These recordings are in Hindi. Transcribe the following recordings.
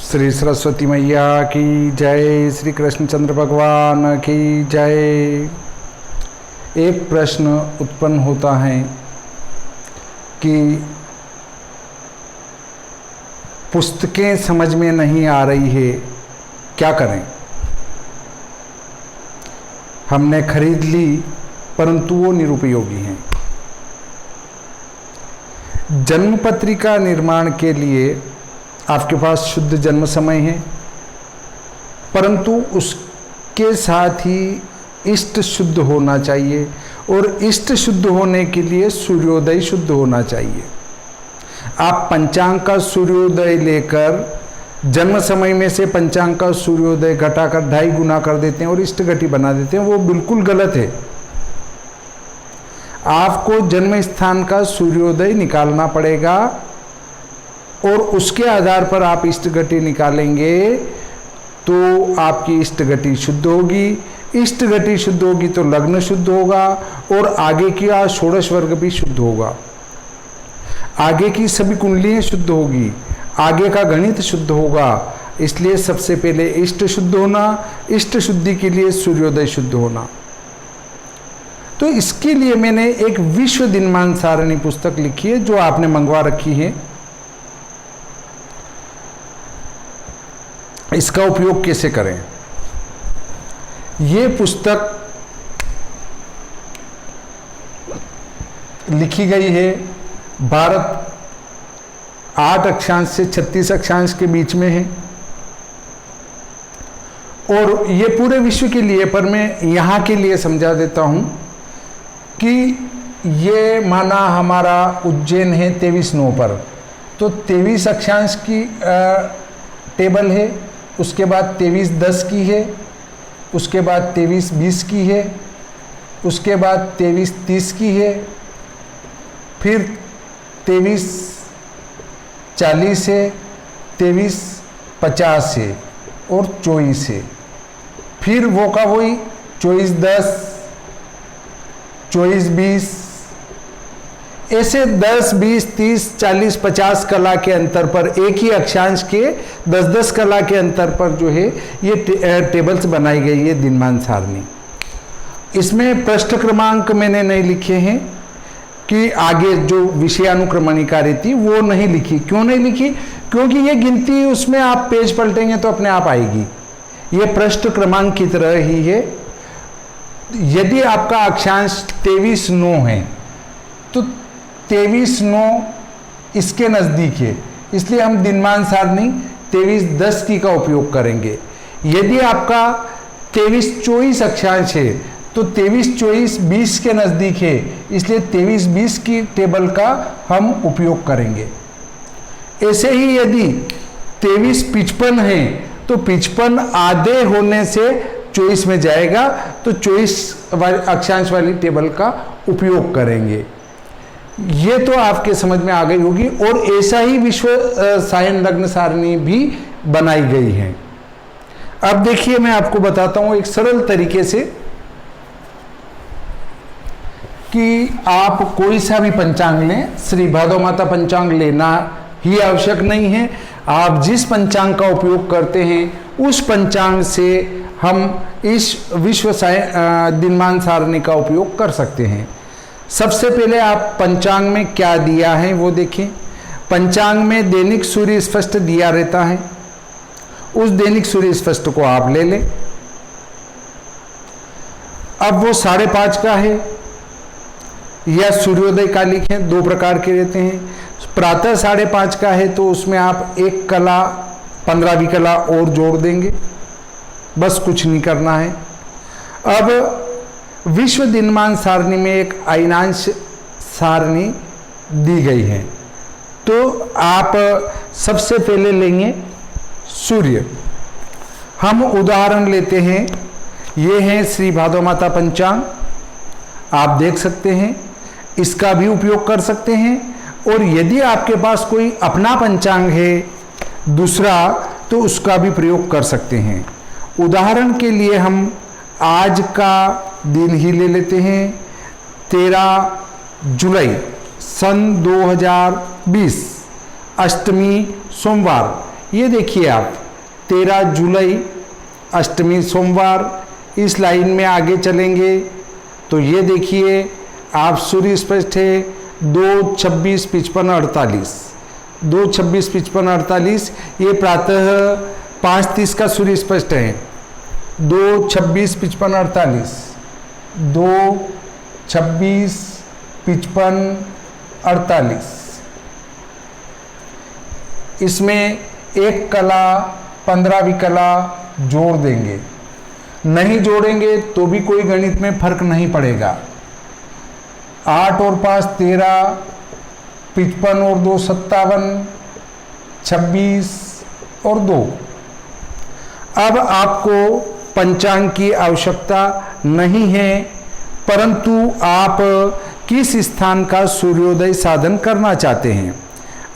श्री सरस्वती मैया की जय, श्री कृष्णचंद्र भगवान की जय। एक प्रश्न उत्पन्न होता है कि पुस्तकें समझ में नहीं आ रही है, क्या करें। हमने खरीद ली परंतु वो निरुपयोगी हैं। जन्म पत्रिका निर्माण के लिए आपके पास शुद्ध जन्म समय है, परंतु उसके साथ ही इष्ट शुद्ध होना चाहिए और इष्ट शुद्ध होने के लिए सूर्योदय शुद्ध होना चाहिए। आप पंचांग का सूर्योदय लेकर जन्म समय में से पंचांग का सूर्योदय घटाकर 2.5 गुना कर देते हैं और इष्ट घटी बना देते हैं, वो बिल्कुल गलत है। आपको जन्म स्थान का सूर्योदय निकालना पड़ेगा और उसके आधार पर आप इष्ट घटी निकालेंगे तो आपकी इष्ट घटी शुद्ध होगी। इष्ट घटी शुद्ध होगी तो लग्न शुद्ध होगा और आगे की षोडश वर्ग भी शुद्ध होगा। आगे की सभी कुंडलियां शुद्ध होगी, आगे का गणित शुद्ध होगा। इसलिए सबसे पहले इष्ट शुद्ध होना, इष्ट शुद्धि के लिए सूर्योदय शुद्ध होना। तो इसके लिए मैंने एक विश्व दिनमान सारणी पुस्तक लिखी है जो आपने मंगवा रखी है। इसका उपयोग कैसे करें, ये पुस्तक लिखी गई है भारत 8 अक्षांश से 36 अक्षांश के बीच में है और ये पूरे विश्व के लिए, पर मैं यहाँ के लिए समझा देता हूँ कि ये माना हमारा उज्जैन है 23/9 पर, तो 23 अक्षांश की टेबल है, उसके बाद 23/10 की है, उसके बाद 23/20 की है, उसके बाद 23/30 की है, फिर 23/40 है, 23/50 है और 24 है। फिर वो का वही 24/10, 24/20, ऐसे 10, 20, 30, 40, 50 कला के अंतर पर, एक ही अक्षांश के 10-10 कला के अंतर पर जो है ये टेबल्स बनाई गई है दिनमान सारणी। इसमें पृष्ठ क्रमांक मैंने नहीं लिखे हैं कि आगे जो विषयानुक्रमणिका रहती वो नहीं लिखी। क्यों नहीं लिखी? क्योंकि ये गिनती उसमें आप पेज पलटेंगे तो अपने आप आएगी। ये पृष्ठ क्रमांक की तरह ही है। यदि आपका अक्षांश 23/9 है तो 23/9 इसके नज़दीक है, इसलिए हम दिनमान सारणी 23/10 की का उपयोग करेंगे। यदि आपका 23/24 अक्षांश है तो 23/24 के नज़दीक है, इसलिए 23/20 की टेबल का हम उपयोग करेंगे। ऐसे ही यदि 23/55 है तो 55 आधे होने से 24 में जाएगा, तो 24 अक्षांश वाली टेबल का उपयोग करेंगे। ये तो आपके समझ में आ गई होगी। और ऐसा ही विश्व सायन लग्न सारणी भी बनाई गई है। अब देखिए, मैं आपको बताता हूं एक सरल तरीके से कि आप कोई सा भी पंचांग लें, श्री भादो माता पंचांग लेना ही आवश्यक नहीं है। आप जिस पंचांग का उपयोग करते हैं उस पंचांग से हम इस विश्व दिनमान सारणी का उपयोग कर सकते हैं। सबसे पहले आप पंचांग में क्या दिया है वो देखें। पंचांग में दैनिक सूर्य स्पष्ट दिया रहता है, उस दैनिक सूर्य स्पष्ट को आप ले लें। अब वो 5:30 का है या सूर्योदय का लिखें, 2 प्रकार के रहते हैं। प्रातः 5:30 का है तो उसमें आप 1 कला 15वीं कला और जोड़ देंगे, बस कुछ नहीं करना है। अब विश्व दिनमान सारणी में एक अयनांश सारणी दी गई है, तो आप सबसे पहले लेंगे सूर्य। हम उदाहरण लेते हैं, ये है श्री भादो माता पंचांग, आप देख सकते हैं, इसका भी उपयोग कर सकते हैं। और यदि आपके पास कोई अपना पंचांग है दूसरा, तो उसका भी प्रयोग कर सकते हैं। उदाहरण के लिए हम आज का दिन ही ले लेते हैं, 13 जुलाई सन 2020, अष्टमी सोमवार। ये देखिए आप 13 जुलाई अष्टमी सोमवार, इस लाइन में आगे चलेंगे तो ये देखिए आप सूर्य स्पष्ट है 2, 26, 55, 48, 2, 26, 55, 48, ये प्रातः 5:30 का सूर्य स्पष्ट है। 2, 26, 55, 48, 2, 26, 55, 48, इसमें एक कला 15वीं कला जोड़ देंगे, नहीं जोड़ेंगे तो भी कोई गणित में फर्क नहीं पड़ेगा। 8 और 5 13, 55 और 2 57, 26 और 2। अब आपको पंचांग की आवश्यकता नहीं है, परंतु आप किस स्थान का सूर्योदय साधन करना चाहते हैं।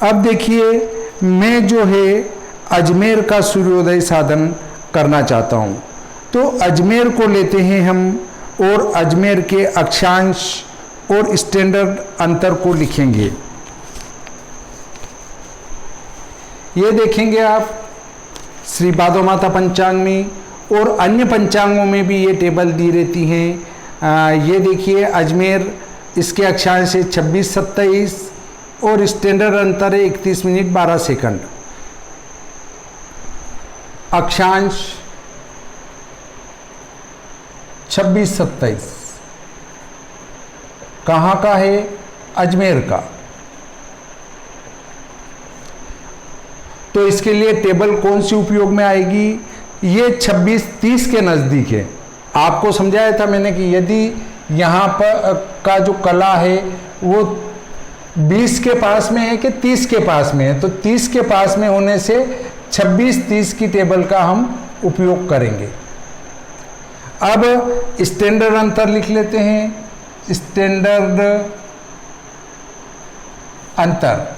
अब देखिए मैं जो है अजमेर का सूर्योदय साधन करना चाहता हूँ, तो अजमेर को लेते हैं हम और अजमेर के अक्षांश और स्टैंडर्ड अंतर को लिखेंगे। ये देखेंगे आप श्री बाधो माता पंचांग में और अन्य पंचांगों में भी ये टेबल दी रहती हैं। ये देखिए अजमेर, इसके अक्षांश है 26, 27 और स्टैंडर्ड अंतर है 31 मिनट 12 सेकंड। अक्षांश 26, 27 कहाँ का है? अजमेर का। तो इसके लिए टेबल कौन सी उपयोग में आएगी? ये 26, 30 के नज़दीक है। आपको समझाया था मैंने कि यदि यहाँ पर का जो कला है वो 20 के पास में है कि 30 के पास में है, तो 30 के पास में होने से 26, 30 की टेबल का हम उपयोग करेंगे। अब स्टैंडर्ड अंतर लिख लेते हैं। स्टैंडर्ड अंतर,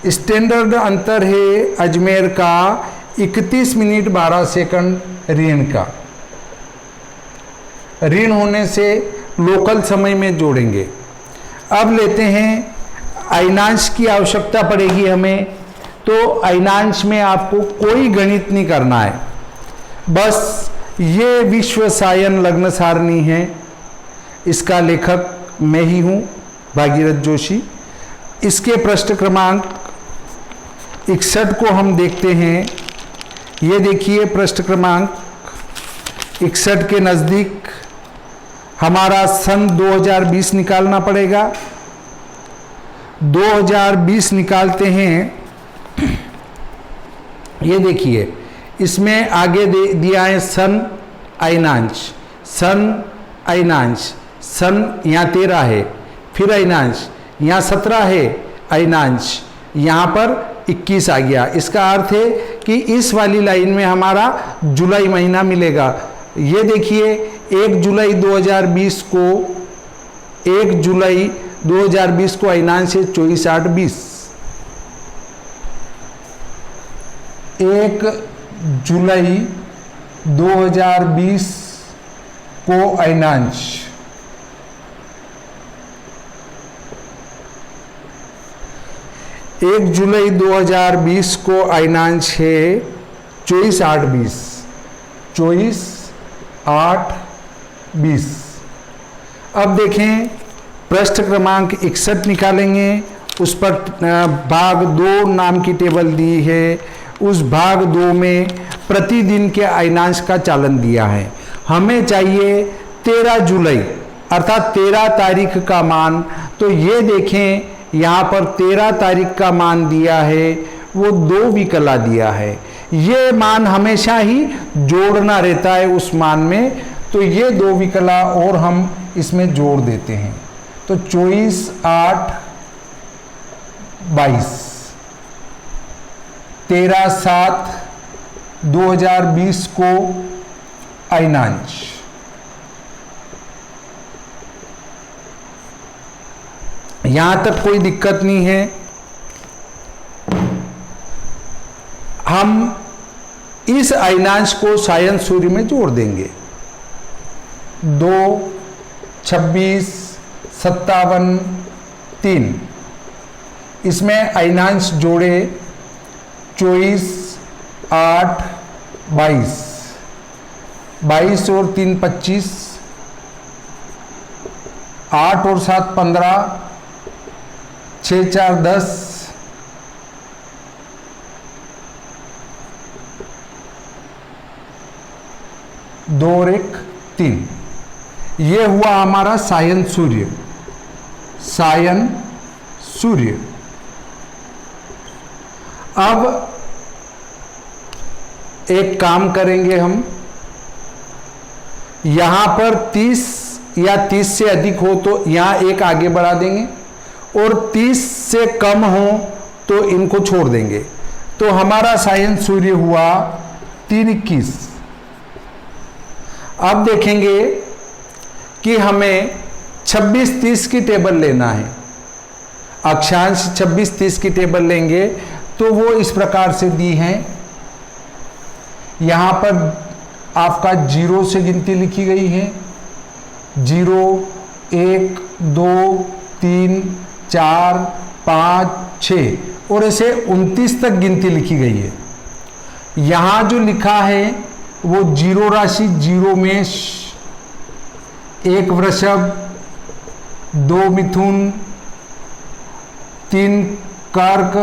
स्टैंडर्ड अंतर है अजमेर का 31 मिनट 12 सेकंड ऋण का। ऋण होने से लोकल समय में जोड़ेंगे। अब लेते हैं अयनांश की आवश्यकता पड़ेगी हमें, तो अयनांश में आपको कोई गणित नहीं करना है, बस ये विश्व सायन लग्न सारणी है, इसका लेखक मैं ही हूँ भागीरथ जोशी। इसके पृष्ठ क्रमांक 61 को हम देखते हैं। ये देखिए पृष्ठ क्रमांक 61 के नज़दीक हमारा सन 2020 निकालना पड़ेगा। 2020 निकालते हैं। ये देखिए इसमें आगे दिया है सन अयनांश, सन अयनांश, सन यहाँ 13 है, फिर अयनांश यहाँ 17 है, अयनांश यहाँ पर 21 आ गया। इसका अर्थ है कि इस वाली लाइन में हमारा जुलाई महीना मिलेगा। ये देखिए 1 जुलाई 2020 को, 1 जुलाई 2020 को अयनांश है 24, 8, 20। 1 जुलाई 2020 को अयनांश 1 जुलाई 2020 को अयनांश है 24, 8, 20, 24, 8, 20। अब देखें पृष्ठ क्रमांक 61 निकालेंगे। उस पर भाग 2 नाम की टेबल दी है। उस भाग 2 में प्रतिदिन के अयनांश का चालन दिया है। हमें चाहिए 13 जुलाई अर्थात 13 तारीख का मान। तो ये देखें यहाँ पर 13 तारीख का मान दिया है, वो 2 विकला दिया है। ये मान हमेशा ही जोड़ना रहता है उस मान में, तो ये 2 विकला और हम इसमें जोड़ देते हैं। तो 24, 8, 22, 13, 7, 2020 को अयनांश। यहां तक कोई दिक्कत नहीं है। हम इस अयनांश को सायन सूर्य में जोड़ देंगे। 2, 26, 57, 3 इसमें अयनांश जोड़े 24, 8, 22, 22 और 3 25, 8 और 7 15, 6 4 10, 2 और 1 3। ये हुआ हमारा सायन सूर्य, सायन सूर्य। अब एक काम करेंगे हम, यहां पर 30 या 30 से अधिक हो तो यहां एक आगे बढ़ा देंगे, और 30 से कम हो तो इनको छोड़ देंगे। तो हमारा सायन सूर्य हुआ 3 21। अब देखेंगे कि हमें 26 30 की टेबल लेना है। अक्षांश 26 30 की टेबल लेंगे तो वो इस प्रकार से दी है। यहां पर आपका 0 से गिनती लिखी गई है, 0 1 2 3 4 5 6 और ऐसे 29 तक गिनती लिखी गई है। यहां जो लिखा है वो 0 राशि, 0 मेष, 1 वृषभ, 2 मिथुन, 3 कर्क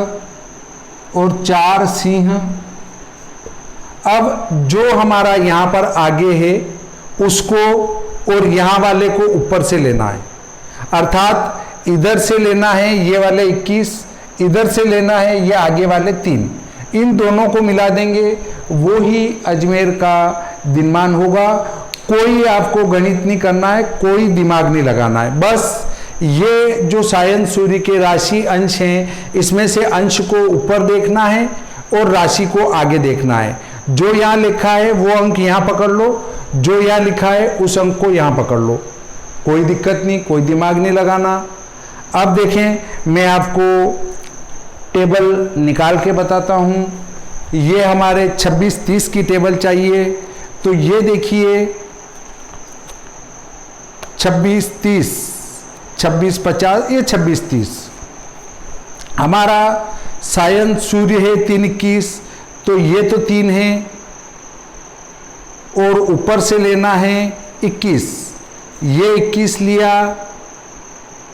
और 4 सिंह। अब जो हमारा यहां पर आगे है उसको और यहां वाले को ऊपर से लेना है, अर्थात इधर से लेना है ये वाले 21, इधर से लेना है ये आगे वाले 3। इन दोनों को मिला देंगे, वो ही अजमेर का दिनमान होगा। कोई आपको गणित नहीं करना है, कोई दिमाग नहीं लगाना है, बस ये जो सायन सूर्य के राशि अंश हैं इसमें से अंश को ऊपर देखना है और राशि को आगे देखना है। जो यहाँ लिखा है वो अंक यहाँ पकड़ लो, जो यहाँ लिखा है उस अंक को यहाँ पकड़ लो, कोई दिक्कत नहीं, कोई दिमाग नहीं लगाना। अब देखें मैं आपको टेबल निकाल के बताता हूँ। ये हमारे 26 30 की टेबल चाहिए, तो ये देखिए 26 30, 26 50, ये 26 30। हमारा सायन सूर्य है 3 21, तो ये तो 3 है और ऊपर से लेना है 21। ये 21 लिया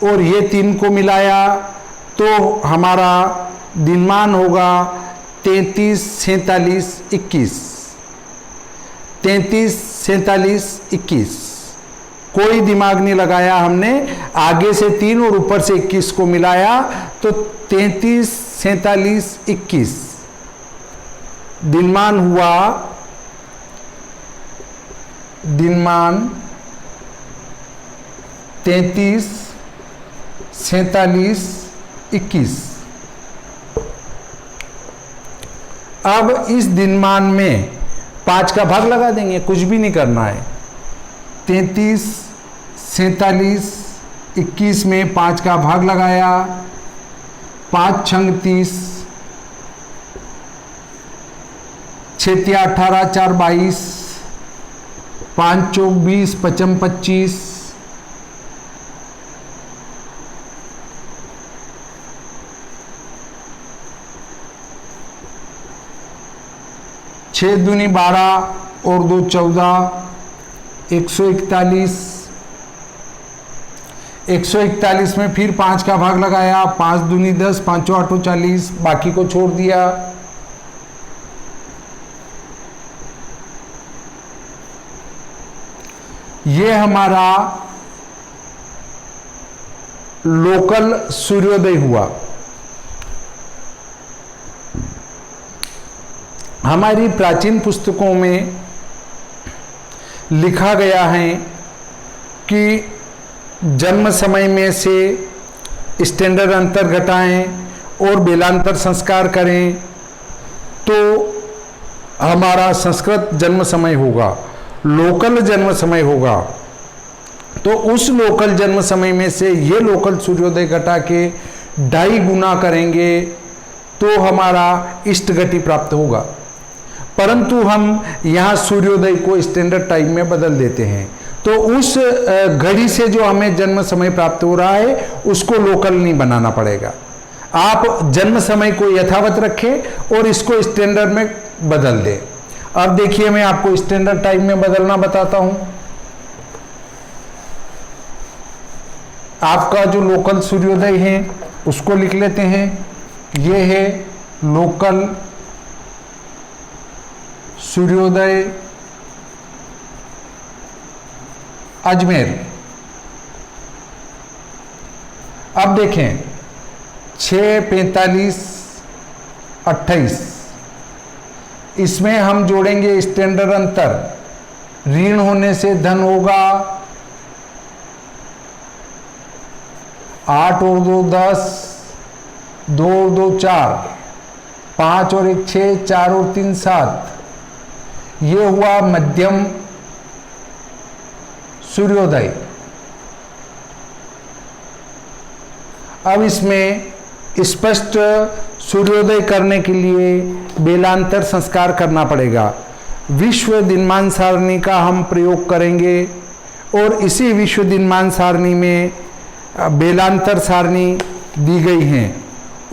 और ये 3 को मिलाया तो हमारा दिनमान होगा 33 47 21, 33 47 21। कोई दिमाग नहीं लगाया हमने, आगे से 3 और ऊपर से 21 को मिलाया तो 33 47 21। दिनमान हुआ, दिनमान 33 47 21। अब इस दिनमान में 5 का भाग लगा देंगे, कुछ भी नहीं करना है। 33 47 21 में 5 का भाग लगाया, 5 छंग 30, 6 तिया 18, 4 22, 5 चौक 20, 5 25, 6 दूनी 12 और 2 14, 141। 141 में फिर 5 का भाग लगाया, 5 दूनी 10, 5 8 40, बाकी को छोड़ दिया। ये हमारा लोकल सूर्योदय हुआ। हमारी प्राचीन पुस्तकों में लिखा गया है कि जन्म समय में से स्टैंडर्ड अंतर घटाएं और बेलांतर संस्कार करें तो हमारा संस्कृत जन्म समय होगा, लोकल जन्म समय होगा। तो उस लोकल जन्म समय में से ये लोकल सूर्योदय घटा के 2.5 गुना करेंगे तो हमारा इष्ट गति प्राप्त होगा। परंतु हम यहाँ सूर्योदय को स्टैंडर्ड टाइम में बदल देते हैं, तो उस घड़ी से जो हमें जन्म समय प्राप्त हो रहा है उसको लोकल नहीं बनाना पड़ेगा। आप जन्म समय को यथावत रखें और इसको स्टैंडर्ड में बदल दें। अब देखिए मैं आपको स्टैंडर्ड टाइम में बदलना बताता हूं। आपका जो लोकल सूर्योदय है उसको लिख लेते हैं। ये है लोकल सूर्योदय अजमेर। अब देखें 6:45:28 इसमें हम जोड़ेंगे स्टैंडर्ड अंतर। ऋण होने से धन होगा 8 और 2 10, 2 और 2 4, 5 और 1 6, 4 और 3 7। ये हुआ मध्यम सूर्योदय। अब इसमें स्पष्ट सूर्योदय करने के लिए बेलांतर संस्कार करना पड़ेगा। विश्व दिनमान सारणी का हम प्रयोग करेंगे और इसी विश्व दिनमान सारणी में बेलांतर सारणी दी गई है,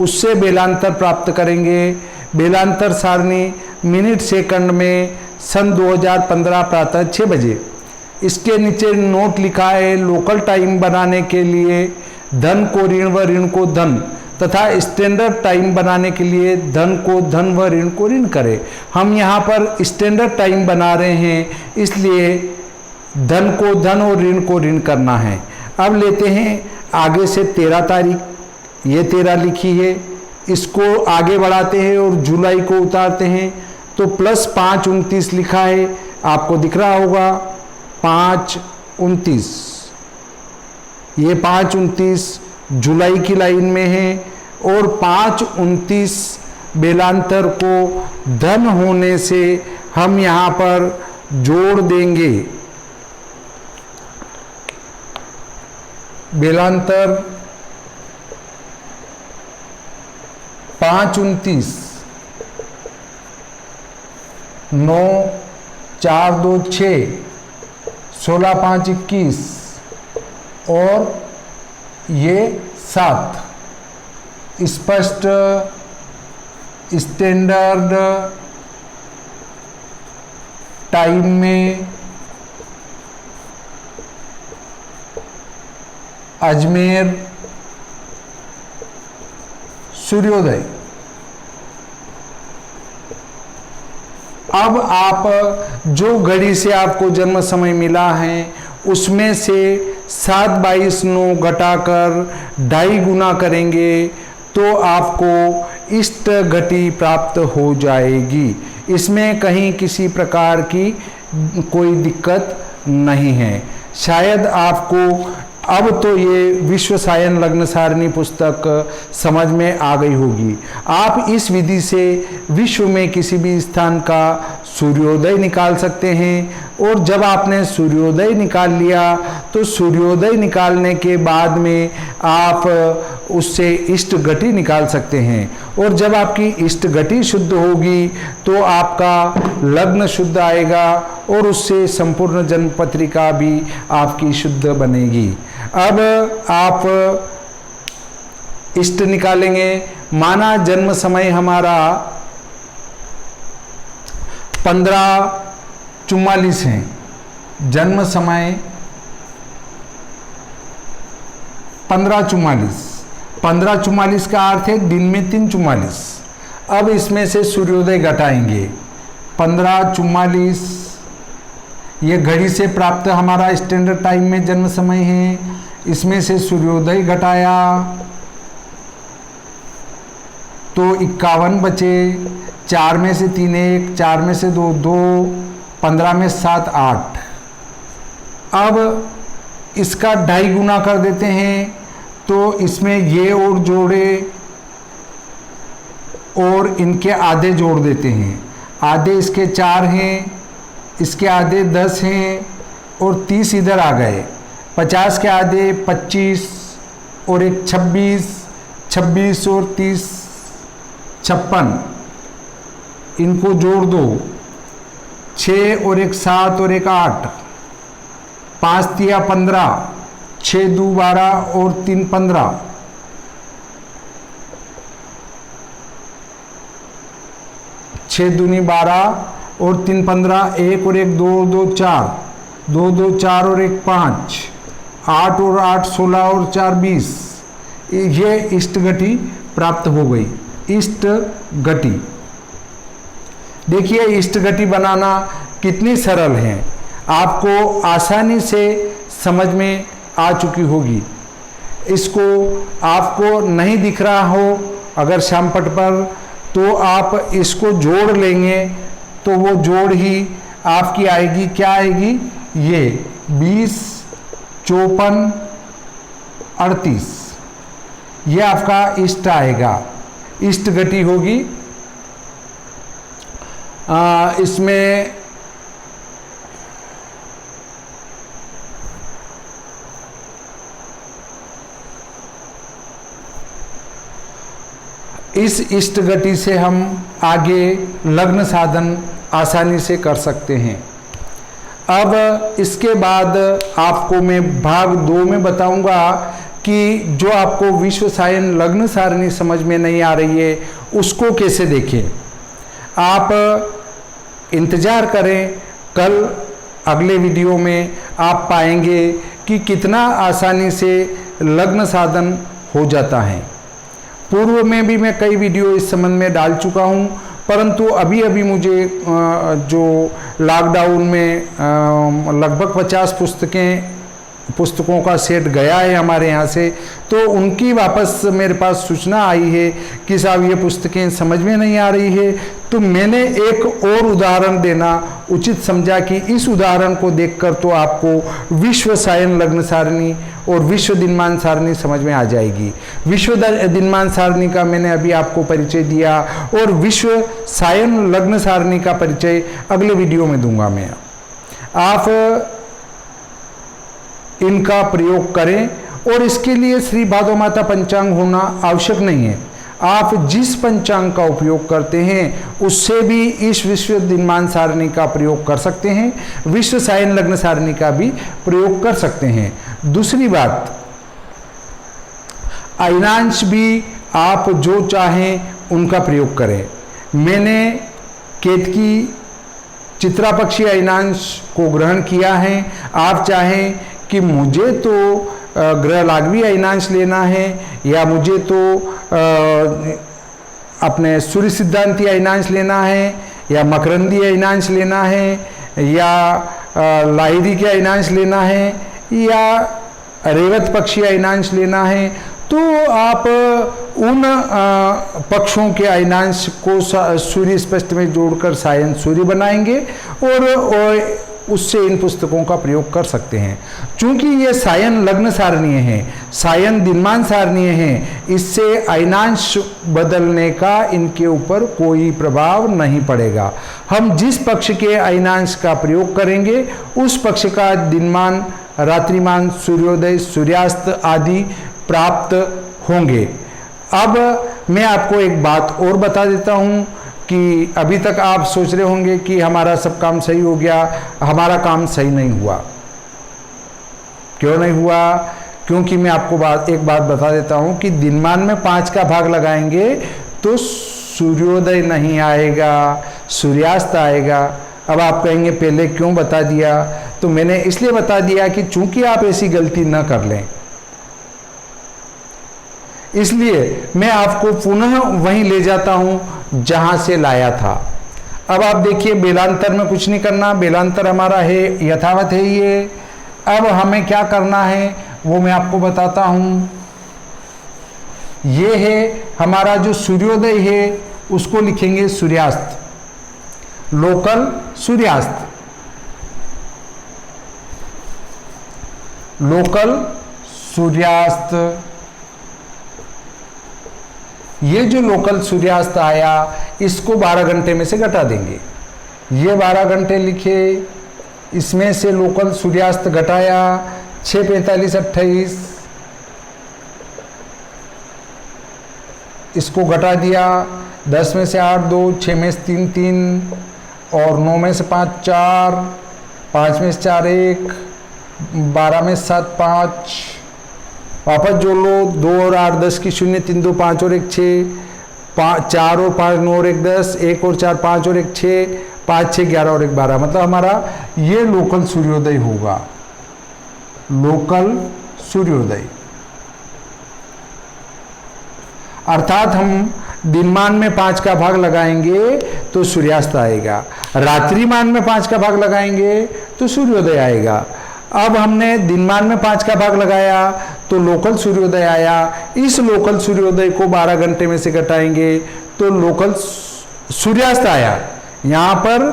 उससे बेलांतर प्राप्त करेंगे। बेलांतर सारणी मिनट सेकंड में सन 2015 प्रातः 6 बजे। इसके नीचे नोट लिखा है लोकल टाइम बनाने के लिए धन को ऋण व ऋण को धन तथा स्टैंडर्ड टाइम बनाने के लिए धन को धन व ऋण को ऋण करें। हम यहाँ पर स्टैंडर्ड टाइम बना रहे हैं, इसलिए धन को धन और ऋण को ऋण करना है। अब लेते हैं आगे से 13 तारीख, ये 13 लिखी है, इसको आगे बढ़ाते हैं और जुलाई को उतारते हैं तो +5:29 लिखा है, आपको दिख रहा होगा 5:29। ये 5:29 जुलाई की लाइन में है और 5:29 बेलांतर को धन होने से हम यहाँ पर जोड़ देंगे। बेलांतर 5:29 9 4 2 6 16 5 21 और ये 7 स्पष्ट स्टैंडर्ड टाइम में अजमेर सूर्योदय। अब आप जो घड़ी से आपको जन्म समय मिला है उसमें से 7/22 घटाकर 2.5 गुना करेंगे तो आपको इष्ट घटी प्राप्त हो जाएगी। इसमें कहीं किसी प्रकार की कोई दिक्कत नहीं है। शायद आपको अब तो ये विश्व सायन लग्न सारणी पुस्तक समझ में आ गई होगी। आप इस विधि से विश्व में किसी भी स्थान का सूर्योदय निकाल सकते हैं और जब आपने सूर्योदय निकाल लिया तो सूर्योदय निकालने के बाद में आप उससे इष्ट घटी निकाल सकते हैं और जब आपकी इष्ट घटी शुद्ध होगी तो आपका लग्न शुद्ध आएगा और उससे संपूर्ण जन्म पत्रिका भी आपकी शुद्ध बनेगी। अब आप इष्ट निकालेंगे। माना जन्म समय हमारा 15:44 है, जन्म समय 15:44। 15:44 का अर्थ है दिन में 3:44। अब इसमें से सूर्योदय घटाएंगे। 15:44 ये घड़ी से प्राप्त हमारा स्टैंडर्ड टाइम में जन्म समय है, इसमें से सूर्योदय घटाया तो 51 बचे। 4 में से 3 1, 4 में से 2 2, 15 में 7 8। अब इसका 2.5 गुना कर देते हैं तो इसमें ये और जोड़े और इनके आधे जोड़ देते हैं। आधे इसके 4 हैं, इसके आधे 10 हैं और 30 इधर आ गए। 50 के आधे 25 और एक 26, 26 और 30 56। इनको जोड़ दो। 6 और एक 7 और एक 8, 5 तिया 15, 6 2 12 और 3 15। 6 दूनी 12 और 3 15, 1 और 1 2 2 4, 2 2 4 और 1 5, 8 और 8 16 और 4 20। ये इष्ट घटी प्राप्त हो गई। इष्ट घटी, देखिए इष्ट घटी बनाना कितनी सरल है, आपको आसानी से समझ में आ चुकी होगी। इसको आपको नहीं दिख रहा हो अगर श्यामपट्ट पर, तो आप इसको जोड़ लेंगे तो वो जोड़ ही आपकी आएगी। क्या आएगी? ये 20 54 38, ये आपका इष्ट आएगा, इष्ट घटी होगी। इसमें इस इष्ट घटी से हम आगे लग्न साधन आसानी से कर सकते हैं। अब इसके बाद आपको मैं भाग 2 में बताऊंगा कि जो आपको विश्व सायन लग्न सारणी समझ में नहीं आ रही है उसको कैसे देखें। आप इंतज़ार करें, कल अगले वीडियो में आप पाएंगे कि कितना आसानी से लग्न साधन हो जाता है। पूर्व में भी मैं कई वीडियो इस संबंध में डाल चुका हूं, परंतु अभी अभी मुझे जो लॉकडाउन में लगभग 50 पुस्तकों का सेट गया है हमारे यहाँ से, तो उनकी वापस मेरे पास सूचना आई है कि साहब ये पुस्तकें समझ में नहीं आ रही है। तो मैंने एक और उदाहरण देना उचित समझा कि इस उदाहरण को देखकर तो आपको विश्व सायन लग्न सारणी और विश्व दिनमान सारणी समझ में आ जाएगी। विश्व दिनमान सारणी का मैंने अभी आपको परिचय दिया और विश्व सायन लग्न सारणी का परिचय अगले वीडियो में दूंगा मैं। आप इनका प्रयोग करें और इसके लिए श्री भादो माता पंचांग होना आवश्यक नहीं है। आप जिस पंचांग का उपयोग करते हैं उससे भी इस विश्व दिनमान सारणी का प्रयोग कर सकते हैं, विश्व सायन लग्न सारणी का भी प्रयोग कर सकते हैं। दूसरी बात, अयनांश भी आप जो चाहें उनका प्रयोग करें। मैंने केतकी चित्रा पक्षी अयनांश को ग्रहण किया है। आप चाहें कि मुझे तो ग्रह लागवी अयनांश लेना है या मुझे तो अपने सूर्य सिद्धांती अयनांश लेना है या मकरंदी अयनांश लेना है या लाहिरी के अयनांश लेना है या रेवत पक्षी अयनांश लेना है, तो आप उन पक्षों के अयनांश को सूर्य स्पष्ट में जोड़कर सायन सूर्य बनाएंगे और उससे इन पुस्तकों का प्रयोग कर सकते हैं। चूंकि ये सायन लग्न सारणीय हैं, सायन दिनमान सारणीय हैं, इससे अयनांश बदलने का इनके ऊपर कोई प्रभाव नहीं पड़ेगा। हम जिस पक्ष के अयनांश का प्रयोग करेंगे उस पक्ष का दिनमान, रात्रिमान, सूर्योदय, सूर्यास्त आदि प्राप्त होंगे। अब मैं आपको एक बात और बता देता हूँ कि अभी तक आप सोच रहे होंगे कि हमारा सब काम सही हो गया, हमारा काम सही नहीं हुआ। क्यों नहीं हुआ? क्योंकि मैं आपको एक बात बता देता हूं कि दिनमान में 5 का भाग लगाएंगे तो सूर्योदय नहीं आएगा, सूर्यास्त आएगा। अब आप कहेंगे पहले क्यों बता दिया? तो मैंने इसलिए बता दिया कि चूंकि आप ऐसी गलती न कर लें, इसलिए मैं आपको पुनः वहीं ले जाता हूं जहां से लाया था। अब आप देखिए, बेलांतर में कुछ नहीं करना, बेलांतर हमारा है यथावत है ये। अब हमें क्या करना है वो मैं आपको बताता हूं। ये है हमारा जो सूर्योदय है उसको लिखेंगे सूर्यास्त, लोकल सूर्यास्त, लोकल सूर्यास्त। ये जो लोकल सूर्यास्त आया इसको 12 घंटे में से घटा देंगे। ये 12 घंटे लिखे, इसमें से लोकल सूर्यास्त घटाया 6 45 28, इसको घटा दिया। 10 में से 8 2, 6 में से 3 3 और 9 में से 5 4, 5 में से 4 1, 12 में से 7 5, वापस जोड़ लो, 2 और 8 10 की 0 3 2 5 और 1 6, 4 और 5 9 और 1 10, 1 और 4 5 और 1 6, 5 6 11 और 1 12, मतलब हमारा ये लोकल सूर्योदय होगा, लोकल सूर्योदय। अर्थात हम दिनमान में 5 का भाग लगाएंगे तो सूर्यास्त आएगा, रात्रिमान में 5 का भाग लगाएंगे तो सूर्योदय आएगा। अब हमने दिनमान में 5 का भाग लगाया तो लोकल सूर्योदय आया। इस लोकल सूर्योदय को 12 घंटे में से घटाएंगे तो लोकल सूर्यास्त आया। यहाँ पर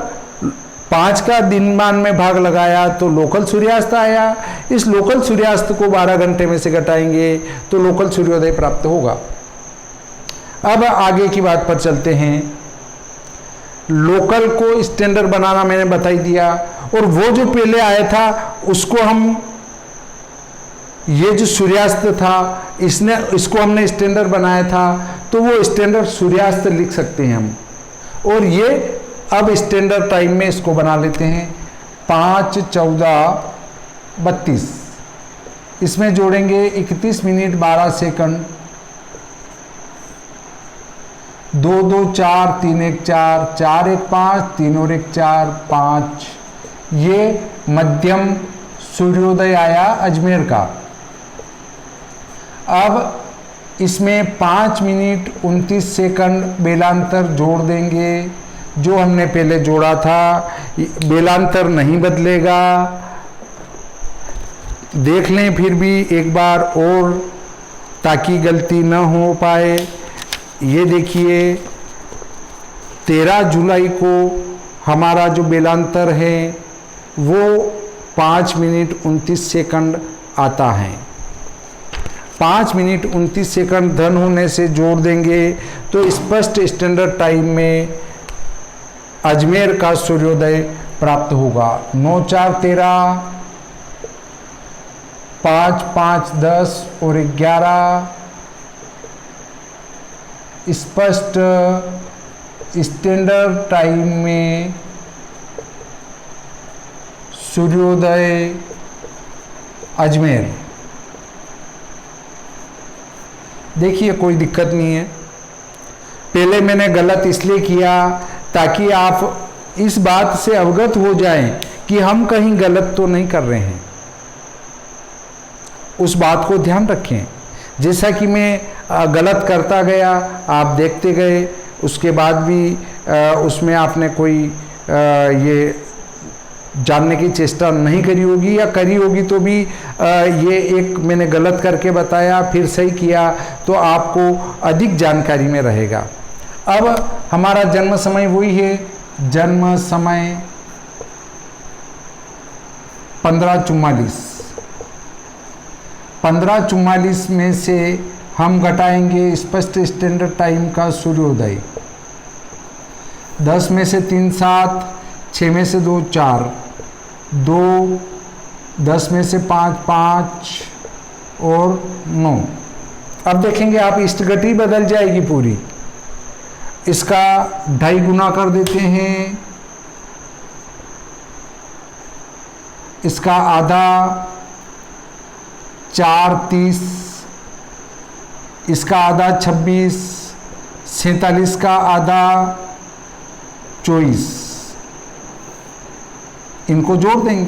5 का दिनमान में भाग लगाया तो लोकल सूर्यास्त आया। इस लोकल सूर्यास्त को 12 घंटे में से घटाएंगे तो लोकल सूर्योदय प्राप्त होगा। अब आगे की बात पर चलते हैं। लोकल को स्टैंडर्ड बनाना मैंने बता ही दिया, और वो जो पहले आया था उसको हम, ये जो सूर्यास्त था इसको हमने स्टैंडर्ड बनाया था, तो वो स्टैंडर्ड सूर्यास्त लिख सकते हैं हम। और ये अब स्टैंडर्ड टाइम में इसको बना लेते हैं 5 14 32, इसमें जोड़ेंगे 31 मिनट 12 सेकंड, 2 2 4 3 1 4, 4 1 5, 3 और 1 4 5, ये मध्यम सूर्योदय आया अजमेर का। अब इसमें 5 मिनट 29 सेकंड बेलांतर जोड़ देंगे, जो हमने पहले जोड़ा था। बेलांतर नहीं बदलेगा, देख लें फिर भी एक बार और ताकि गलती न हो पाए। ये देखिए 13 जुलाई को हमारा जो बेलांतर है वो 5 मिनट 29 सेकंड आता है। 5 मिनट 29 सेकंड धन होने से जोड़ देंगे तो स्पष्ट स्टैंडर्ड टाइम में अजमेर का सूर्योदय प्राप्त होगा। 9 4 13, 5 5 10 और 11, स्पष्ट स्टैंडर्ड टाइम में सूर्योदय अजमेर। देखिए कोई दिक्कत नहीं है। पहले मैंने गलत इसलिए किया ताकि आप इस बात से अवगत हो जाएं कि हम कहीं गलत तो नहीं कर रहे हैं, उस बात को ध्यान रखें। जैसा कि मैं गलत करता गया, आप देखते गए, उसके बाद भी उसमें आपने कोई ये जानने की चेष्टा नहीं करी होगी, या करी होगी तो भी ये एक मैंने गलत करके बताया फिर सही किया तो आपको अधिक जानकारी में रहेगा। अब हमारा जन्म समय वही है, जन्म समय 1544। 1544 में से हम घटाएंगे स्पष्ट स्टैंडर्ड टाइम का सूर्योदय। 10 में से 3 7, 6 में से 2 4, 2, 10 में से 5 5 और 9। अब देखेंगे आप इष्टगति बदल जाएगी पूरी। इसका 2.5 गुना कर देते हैं, इसका आधा 4 30, इसका आधा 26, 47 का आधा 24, इनको जोड़ देंगे।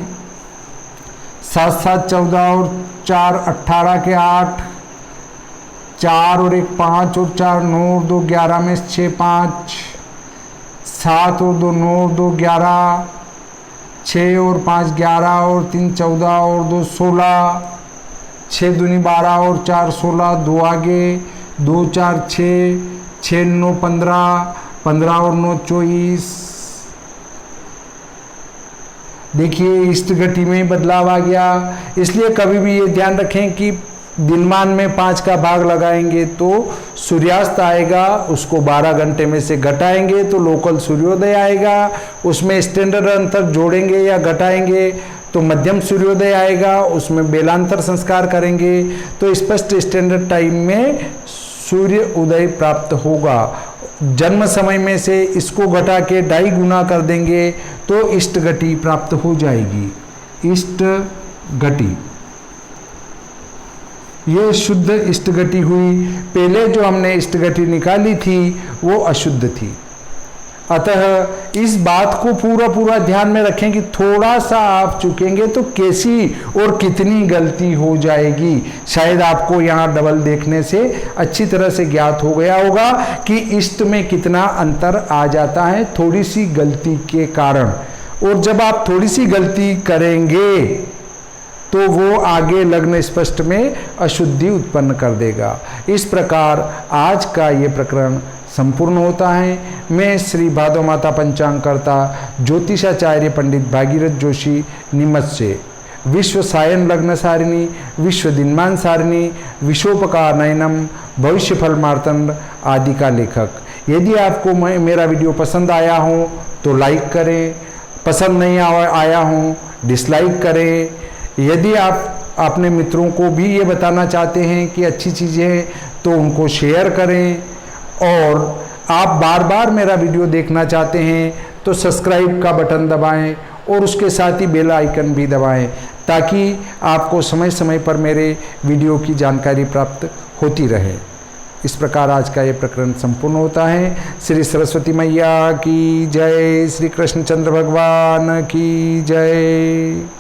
7 7 14 और 4 18 के 8, 4 और 1 5 और 4 9 और 2 11 में 6 5, 7 और 2 9 और 2 11, 6 और 5 11 और 3 14 और 2 16, 6 दूनी 12 और 4 16, 2 आगे 2 4 6, 6 9 15, 15 और 9 24। देखिए इष्ट गति में बदलाव आ गया। इसलिए कभी भी ये ध्यान रखें कि दिनमान में 5 का भाग लगाएंगे तो सूर्यास्त आएगा, उसको 12 घंटे में से घटाएंगे तो लोकल सूर्योदय आएगा, उसमें स्टैंडर्ड अंतर जोड़ेंगे या घटाएंगे तो मध्यम सूर्योदय आएगा, उसमें बेलांतर संस्कार करेंगे तो स्पष्ट स्टैंडर्ड टाइम में सूर्य उदय प्राप्त होगा। जन्म समय में से इसको घटा के 2.5 गुना कर देंगे तो इष्ट गति प्राप्त हो जाएगी। इष्ट गति ये शुद्ध इष्टघटी हुई। पहले जो हमने इष्टघटी निकाली थी वो अशुद्ध थी। अतः इस बात को पूरा ध्यान में रखें कि थोड़ा सा आप चूकेंगे तो कैसी और कितनी गलती हो जाएगी। शायद आपको यहाँ डबल देखने से अच्छी तरह से ज्ञात हो गया होगा कि इष्ट में कितना अंतर आ जाता है थोड़ी सी गलती के कारण। और जब आप थोड़ी सी गलती करेंगे तो वो आगे लग्न स्पष्ट में अशुद्धि उत्पन्न कर देगा। इस प्रकार आज का ये प्रकरण संपूर्ण होता है। मैं श्री भादव माता पंचांगकर्ता ज्योतिषाचार्य पंडित भागीरथ जोशी नीमच से विश्व सायन लग्न सारिणी, विश्व दिनमान सारिणी, विशोपकार नयनम, भविष्य फल मार्तंड आदि का लेखक। यदि आपको मेरा वीडियो पसंद आया हो तो लाइक करें, पसंद नहीं आया हो डिसलाइक करें। यदि आप अपने मित्रों को भी ये बताना चाहते हैं कि अच्छी चीज़ें हैं तो उनको शेयर करें। और आप बार बार मेरा वीडियो देखना चाहते हैं तो सब्सक्राइब का बटन दबाएं और उसके साथ ही बेल आइकन भी दबाएं ताकि आपको समय समय पर मेरे वीडियो की जानकारी प्राप्त होती रहे। इस प्रकार आज का ये प्रकरण संपूर्ण होता है। श्री सरस्वती मैया की जय, श्री कृष्णचंद्र भगवान की जय।